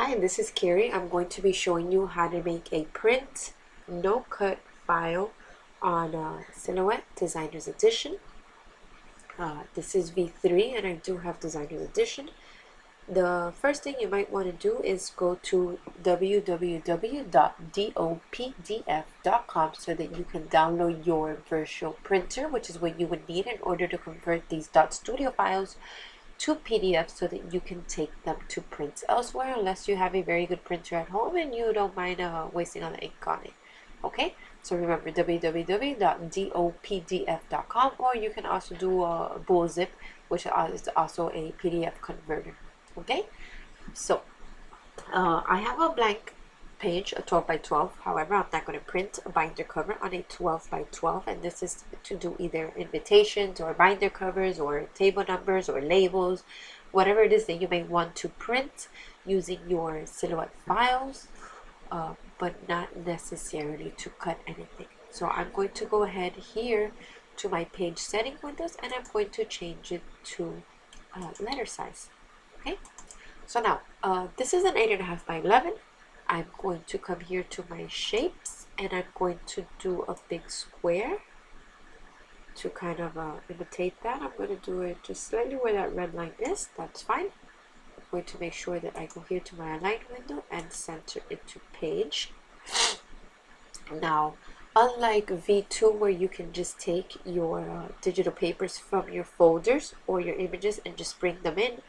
Hi, this is Carrie. I'm going to be showing you how to make a print no cut file on Silhouette Designer's Edition. This is V3 and I do have Designer's Edition. The first thing you might want to do is go to www.dopdf.com so that you can download your virtual printer, which is what you would need in order to convert these .studio files to PDF so that you can take them to print elsewhere, unless you have a very good printer at home and you don't mind wasting all the ink on it. Okay, so remember www.dopdf.com, or you can also do bullzip, which is also a PDF converter. Okay, so I have a blank page, a 12 by 12. However, I'm not going to print a binder cover on a 12 by 12, and this is to do either invitations or binder covers or table numbers or labels, whatever it is that you may want to print using your Silhouette files, but not necessarily to cut anything. So I'm going to go ahead here to my page setting windows and I'm going to change it to letter size. Okay, so now this is an 8.5 by 11. I'm going to come here to my shapes and I'm going to do a big square to kind of imitate that. I'm going to do it just slightly where that red line is. That's fine. I'm going to make sure that I go here to my align window and center it to page. Now, unlike V2 where you can just take your digital papers from your folders or your images and just bring them in,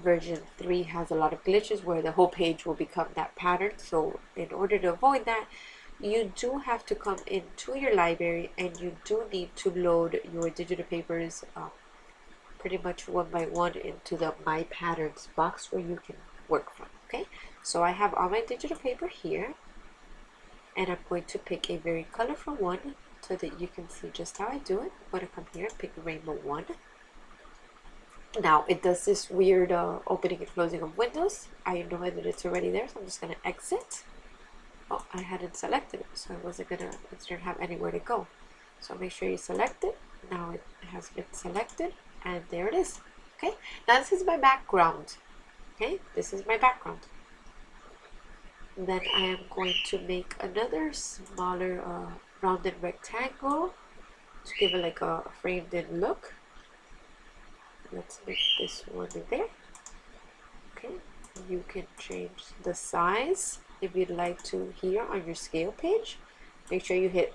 version 3 has a lot of glitches where the whole page will become that pattern. So in order to avoid that, you do have to come into your library and you do need to load your digital papers pretty much one by one into the My Patterns box where you can work from. Okay, so I have all my digital paper here and I'm going to pick a very colorful one so that you can see just how I do it. I'm going to come here and pick rainbow 1. Now it does this weird opening and closing of windows. I know that it's already there, so I'm just going to exit. Oh, I hadn't selected it, so it didn't have anywhere to go. So make sure you select it. Now it has been selected, and there it is. Okay, now this is my background. Okay, this is my background. Then I am going to make another smaller rounded rectangle to give it like a framed in look. Let's make this one in there. Okay, you can change the size if you'd like to here on your scale page. Make sure you hit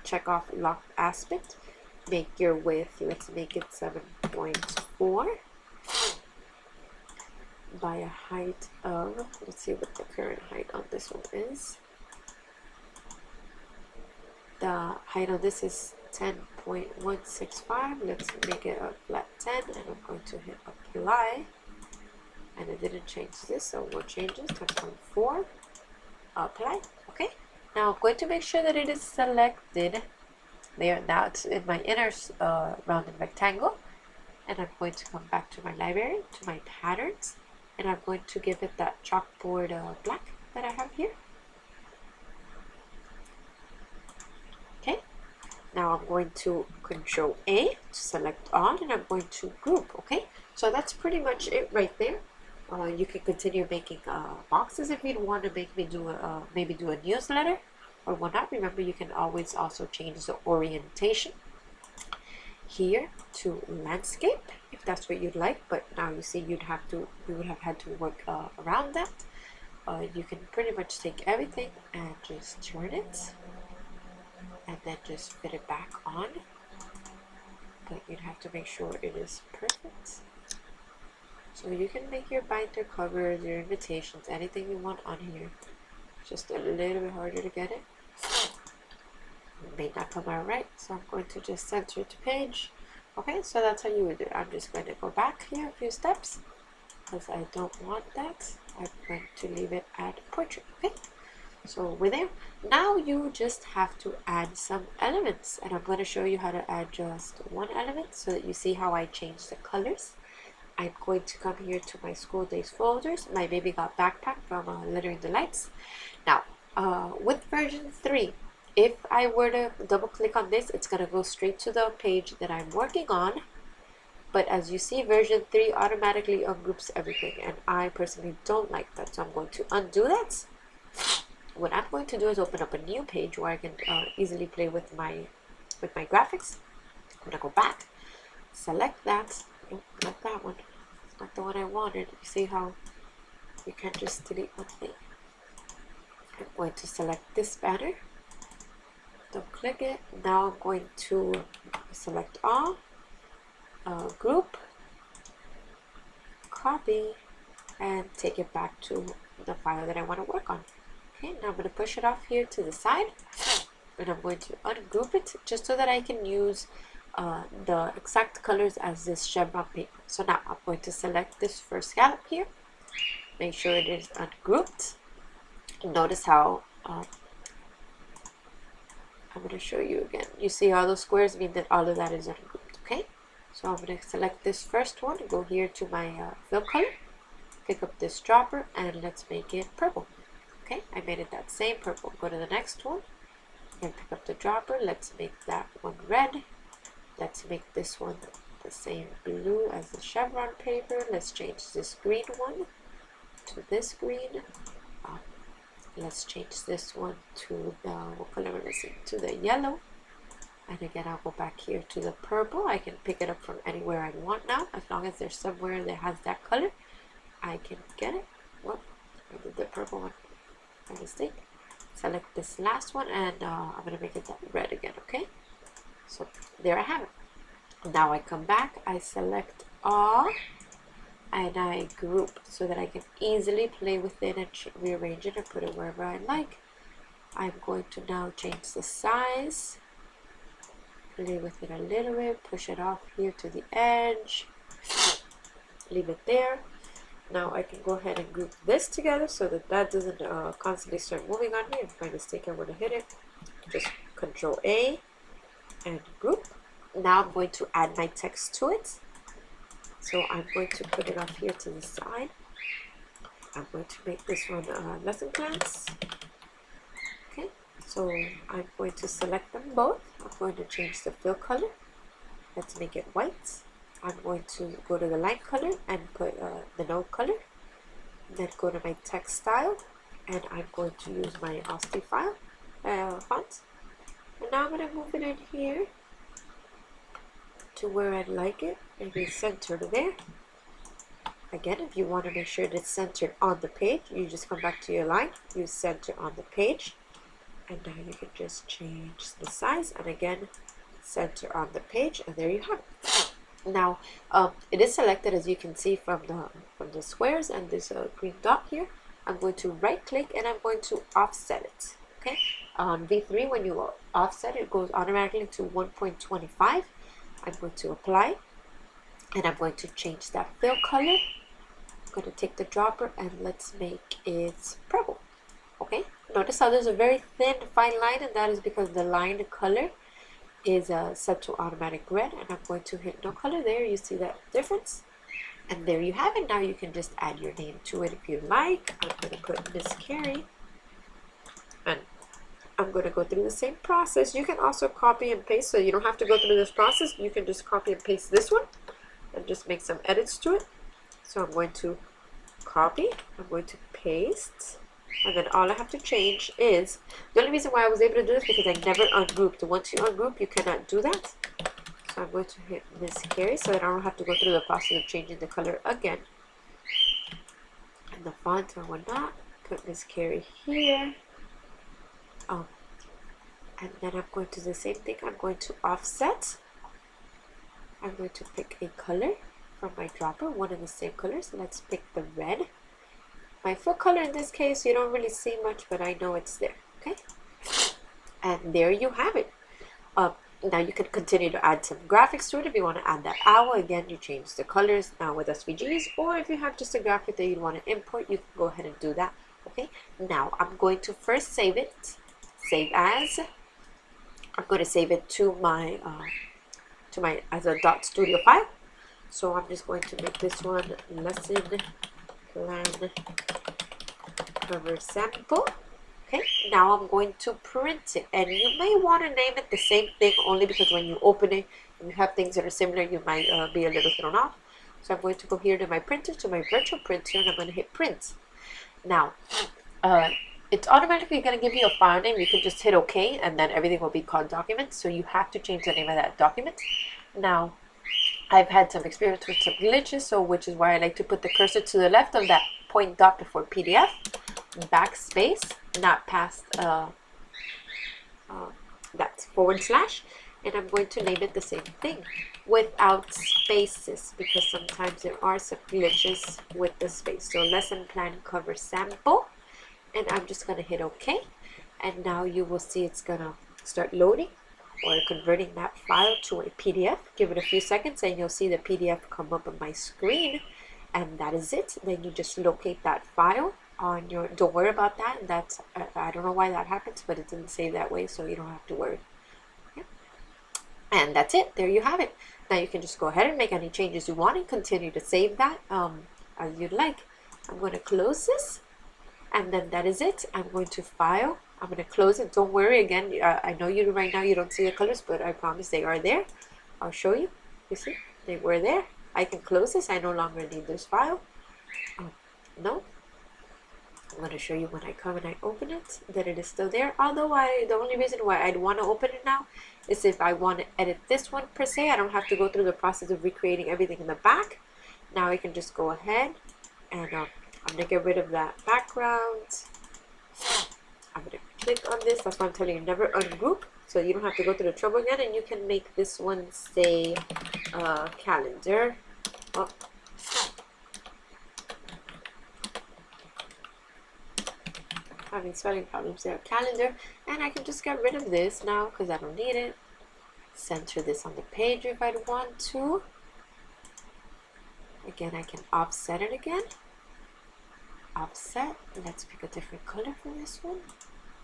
check off locked aspect. Make your width, let's make it 7.4 by a height of, let's see what the current height on this one is. The height on this is 10.165. Let's make it a flat 10 and I'm going to hit apply, and it didn't change this, so we'll change this to 10.4. Apply. Okay, now I'm going to make sure that it is selected there. Now it's in my inner rounded rectangle, and I'm going to come back to my library, to my patterns, and I'm going to give it that chalkboard black that I have here. Now I'm going to Control A to select all, and I'm going to group. Okay, so that's pretty much it right there. You can continue making boxes if you want to maybe do a newsletter or whatnot. Remember, you can always also change the orientation here to landscape if that's what you'd like. But now you see you would have had to work around that. You can pretty much take everything and just turn it, and then just fit it back on, but you'd have to make sure it is perfect. So you can make your binder covers, your invitations, anything you want on here. Just a little bit harder to get it. It may not come out right, so I'm going to just center it to page. Okay, so that's how you would do it. I'm just going to go back here a few steps because I don't want that. I'm going to leave it at portrait. Okay, so we're there. Now you just have to add some elements, and I'm going to show you how to add just one element so that you see how I change the colors. I'm going to come here to my school days folders. My baby got backpack from Littering Delights. Now with version 3, if I were to double click on this, it's going to go straight to the page that I'm working on. but as you see, version 3 automatically ungroups everything, and I personally don't like that, so I'm going to undo that. What I'm going to do is open up a new page where I can easily play with my graphics. I'm gonna go back, select that. Nope, not that one. It's not the one I wanted. You see how you can't just delete one thing. I'm going to select this banner. Don't click it. Now I'm going to select all, group, copy, and take it back to the file that I want to work on. Okay, now I'm going to push it off here to the side, and I'm going to ungroup it just so that I can use the exact colors as this chevron paper. So now I'm going to select this first scallop here, make sure it is ungrouped. Notice how I'm going to show you again. You see all those squares mean that all of that is ungrouped, okay? So I'm going to select this first one, go here to my fill color, pick up this dropper, and let's make it purple. Okay, I made it that same purple. Go to the next one, and pick up the dropper. Let's make that one red. Let's make this one the same blue as the chevron paper. Let's change this green one to this green. Let's change this one to the, what color is it? To the yellow. And again, I'll go back here to the purple. I can pick it up from anywhere I want now. As long as there's somewhere that has that color, I can get it. Whoop, I did the purple one by mistake. Select this last one, and I'm going to make it that red again, okay? So there I have it. Now I come back, I select all, and I group so that I can easily play with it and rearrange it and put it wherever I like. I'm going to now change the size, play with it a little bit, push it off here to the edge, leave it there. Now I can go ahead and group this together so that that doesn't constantly start moving on me. If by mistake I want to hit it, just Control A and group. Now I'm going to add my text to it. So I'm going to put it off here to the side. I'm going to make this one lesson plans. Okay, so I'm going to select them both. I'm going to change the fill color. Let's make it white. I'm going to go to the line color and put the node color. Then go to my text style, and I'm going to use my Austin file font. And now I'm going to move it in here to where I'd like it, maybe centered there. Again, if you want to make sure that it's centered on the page, you just come back to your line, use center on the page, and now you can just change the size, and again, center on the page, and there you have it. Now, it is selected, as you can see from the squares and this green dot here. I'm going to right click and I'm going to offset it. Okay, on V3, when you offset it, goes automatically to 1.25. I'm going to apply, and I'm going to change that fill color. I'm going to take the dropper and let's make it purple. Okay, notice how there's a very thin fine line, and that is because the line color is set to automatic red, and I'm going to hit no color there. You see that difference, and there you have it. Now you can just add your name to it if you like. I'm going to put Miss Carrie, and I'm going to go through the same process. You can also copy and paste, so you don't have to go through this process. You can just copy and paste this one and just make some edits to it. So I'm going to copy, I'm going to paste, and then all I have to change is, the only reason why I was able to do this because I never ungrouped. Once you ungroup, you cannot do that. So I'm going to hit Miss Carrie so that I don't have to go through the process of changing the color again. And the font or whatnot, put Miss Carrie here. And then I'm going to do the same thing. I'm going to offset. I'm going to pick a color from my dropper, one of the same colors. Let's pick the red. My full color in this case, you don't really see much, but I know it's there. Okay, and there you have it. Now you can continue to add some graphics to it. If you want to add that owl, again, you change the colors now with SVGs, or if you have just a graphic that you want to import, you can go ahead and do that. Okay, now I'm going to first save it. Save as. I'm going to save it to my as a .studio file. So I'm just going to make this one lesson plan cover sample. Okay, Okay, now I'm going to print it, and you may want to name it the same thing only because when you open it and you have things that are similar, you might be a little thrown off. So I'm going to go here to my printer, to my virtual printer, and I'm going to hit print. Now, it's automatically going to give you a file name. You can just hit OK, and then everything will be called documents. So you have to change the name of that document. Now, I've had some experience with some glitches, so which is why I like to put the cursor to the left of that point dot before PDF, backspace, not past that forward slash, and I'm going to name it the same thing without spaces because sometimes there are some glitches with the space. So lesson plan cover sample, and I'm just going to hit OK, and now you will see it's going to start loading or converting that file to a PDF. Give it a few seconds and you'll see the PDF come up on my screen, and that is it. Then you just locate that file on your, don't worry about that. That's I don't know why that happens, but it didn't save that way, so you don't have to worry. Yeah. And that's it. There you have it. Now you can just go ahead and make any changes you want and continue to save that as you'd like. I'm going to close this, and then that is it. I'm going to file. I'm going to close it. Don't worry, again, I know you right now you don't see the colors, but I promise they are there. I'll show you. You see, they were there. I can close this. I no longer need this file. No. I'm going to show you when I come and I open it that it is still there. Although the only reason why I'd want to open it now is if I want to edit this one per se. I don't have to go through the process of recreating everything in the back. Now I can just go ahead and I'm going to get rid of that background. I'm going to click on this. That's why I'm telling you, never ungroup, so you don't have to go through the trouble again. And you can make this one say calendar. Oh. Having spelling problems there. Calendar, and I can just get rid of this now because I don't need it. Center this on the page if I want to. Again, I can offset it again. Offset. Let's pick a different color for this one.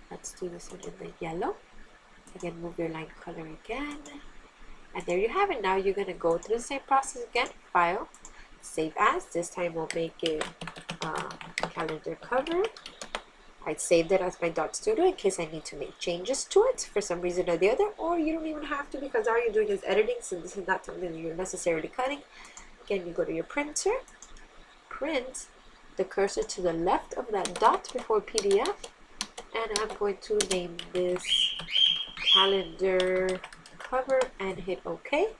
Let's do this one in the yellow. Again, move your line color again. And there you have it. Now you're going to go through the same process again. File, save as. This time we'll make it calendar cover. I saved it as my .studio in case I need to make changes to it for some reason or the other, or you don't even have to because all you're doing is editing, so this is not something that you're necessarily cutting. Again, you go to your printer, print, the cursor to the left of that dot before PDF, and I'm going to name this calendar cover and hit OK.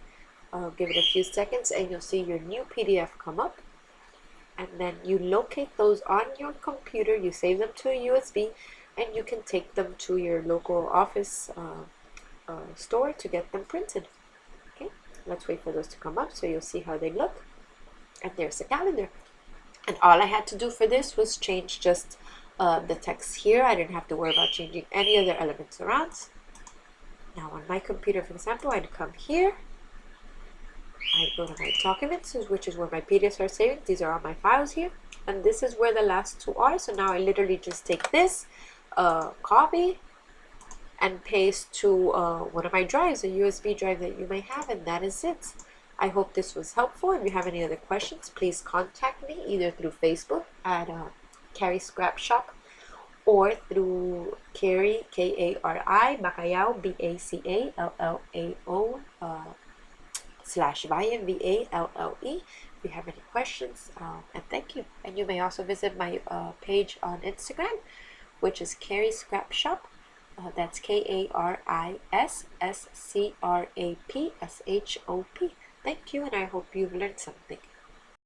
I'll give it a few seconds and you'll see your new PDF come up. And then you locate those on your computer, you save them to a USB, and you can take them to your local office store to get them printed. Okay, let's wait for those to come up so you'll see how they look. And there's the calendar. And all I had to do for this was change just the text here. I didn't have to worry about changing any other elements around. Now on my computer, for example, I'd come here. I go to my documents, which is where my PDFs are saved. These are all my files here, and this is where the last two are. So now I literally just take this, copy, and paste to one of my drives, a USB drive that you may have, and that is it. I hope this was helpful. If you have any other questions, please contact me either through Facebook at Carrie Scrap Shop, or through Carrie, K-A-R-I, Bacallao, B-A-C-A-L-L-A-O, /Valle, V-A-L-L-E. If you have any questions, and thank you. And you may also visit my page on Instagram, which is Carrie Scrap Shop. That's K-A-R-I-S-S-C-R-A-P-S-H-O-P. Thank you, and I hope you've learned something.